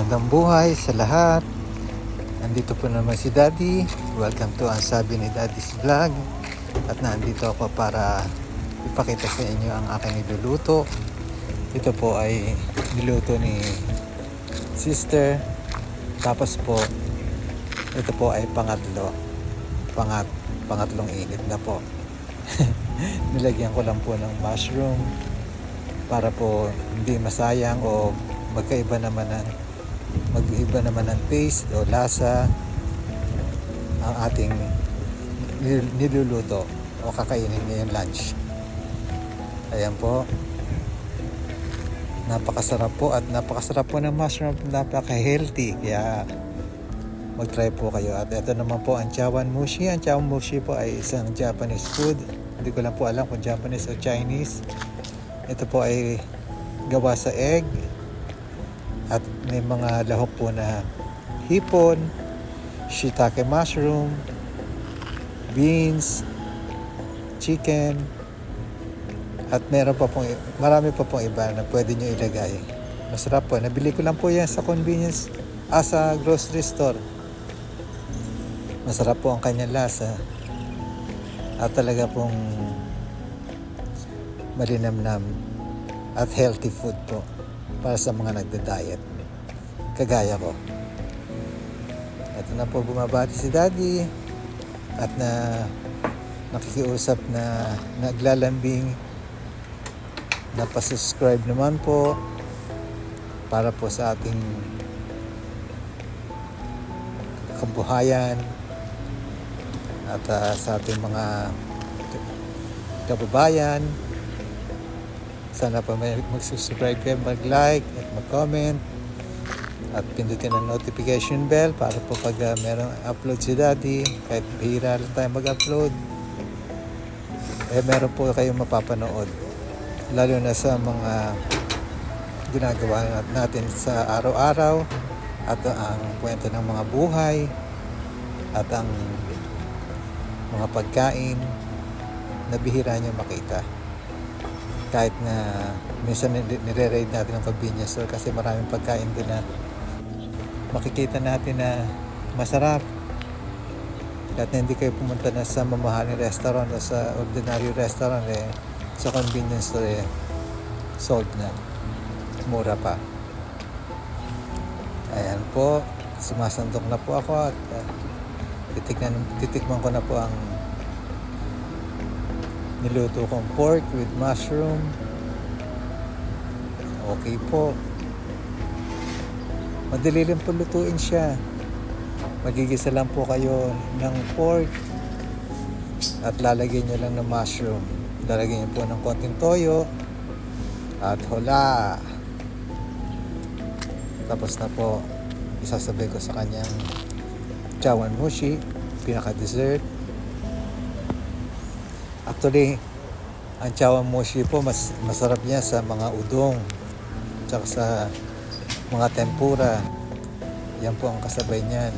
Magandang buhay sa lahat. Nandito po naman si Daddy. Welcome to ang sabi ni Daddy's Vlog. At nandito ako para ipakita sa inyo ang aking niluluto. Ito po ay niluto ni Sister. Tapos po, ito po ay pangatlong init na po. Nilagyan ko lang po ng mushroom para po hindi masayang o magkaiba naman ng taste o lasa ang ating niluluto o kakainin ngayong lunch. Ayan po, napakasarap po ng mushroom, napaka-healthy, kaya mag-try po kayo. At ito naman po ang chawanmushi. Ang chawanmushi po ay isang Japanese food. Hindi ko lang po alam kung Japanese o Chinese. Ito po ay gawa sa egg at may mga lahok po na hipon, shiitake mushroom, beans, chicken, at marami pa pong iba na pwede nyo ilagay. Masarap po. Nabili ko lang po yan sa convenience, sa grocery store. Masarap po ang kanyang lasa at talaga pong malinamnam at healthy food po para sa mga nagda-diet kagaya ko. Ito na po, bumabati si Daddy at nakikiusap na naglalambing na pa-subscribe naman po para po sa ating kabuhayan at sa ating mga kababayan. Sana po may mag-subscribe kayo, mag-like at mag-comment at pindutin ang notification bell para po pag merong upload si Daddy, kahit bihira lang tayo mag-upload, meron po kayong mapapanood, lalo na sa mga ginagawa natin sa araw-araw at ang kwento ng mga buhay at ang mga pagkain na bihira nyo makita. Kahit na minsan nire-raid natin ang convenience store kasi maraming pagkain din na makikita natin na masarap. Kahit na hindi kayo pumunta na sa mamahaling restaurant o sa ordinary restaurant, sa convenience store sold na, mura pa. Ayan po, sumasandok na po ako at titikman ko na po ang niluto kong pork with mushroom. Okay po. Madali lang po lutuin siya. Magigisa lang po kayo ng pork at lalagyan nyo lang ng mushroom. Lalagyan nyo po ng konting toyo at hola. Tapos na po, isasabay ko sa kanyang chawanmushi, pinaka-dessert. Actually, ang chawanmushi po masarap niya sa mga udong tsaka sa mga tempura. Yan po ang kasabay niyan.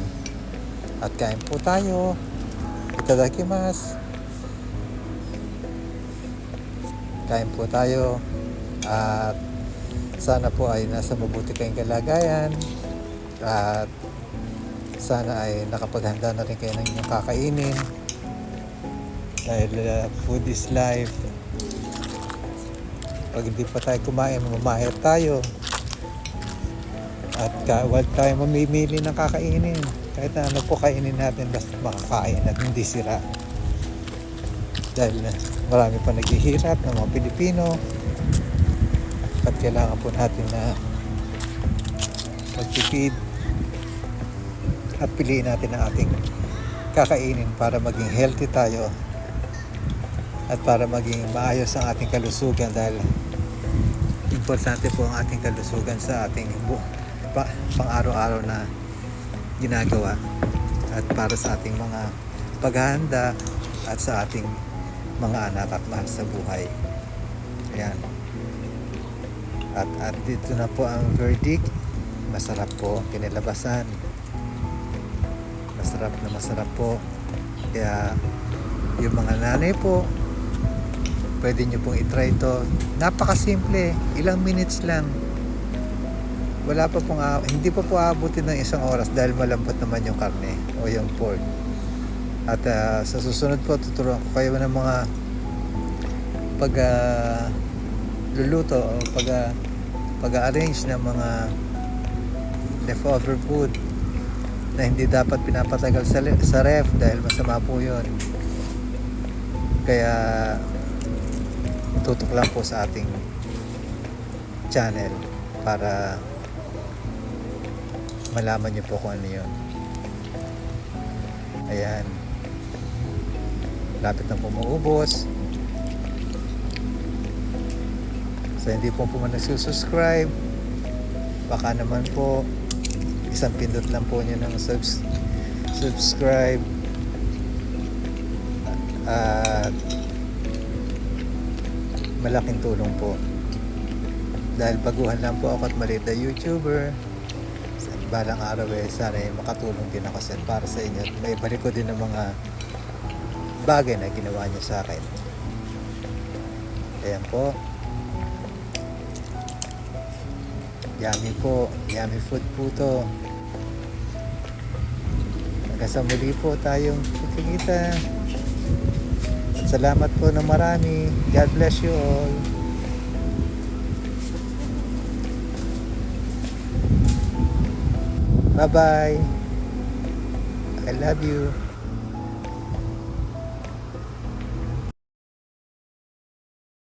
At kain po tayo. Itadakimasu. Kain po tayo. At sana po ay nasa mabuti kayong kalagayan. At sana ay nakapaghanda na rin kayo ng inyong kakainin. Dahil food is life. Pag hindi pa tayo kumain, mamahir tayo. At huwag tayo mamimili ng kakainin. Kahit na ano po kainin natin, basta makakain at hindi sira. Dahil marami pa naghihirap ng mga Pilipino. At kailangan po natin na magtipid at piliin natin ang ating kakainin para maging healthy tayo at para maging maayos ang ating kalusugan, dahil importante po ang ating kalusugan sa ating pang-araw-araw na ginagawa at para sa ating mga paghahanda at sa ating mga anak at mahal sa buhay. Ayan. At dito na po ang verdict. Masarap po ang kinilabasan. Masarap po. Kaya yung mga nanay po, pwede nyo pong itry ito. Napakasimple, ilang minutes lang. wala pa pong, hindi pa po aabutin ng 1 oras dahil malambot naman yung karne o yung pork. At sa susunod po, tuturuan ko kayo ng mga pag luluto o pag-arrange ng mga leftover food na hindi dapat pinapatagal sa ref dahil masama po yun. Kaya tutok lang po sa ating channel para malaman niyo po kung ano yun. Ayan, lapit na po maubos. So hindi po man nagsusubscribe, baka naman po isang pindot lang po nyo ng subscribe at malaking tulong po dahil baguhan lang po ako at maliit na YouTuber. Balang araw sana makatulong din ako para sa inyo at may balik ko din ng mga bagay na ginawa nyo sa akin. Ayan po, yummy po, yummy food po to. Hanggang sa muli po tayong pagkikita at salamat po ng marami. God bless you all. Bye bye. I love you.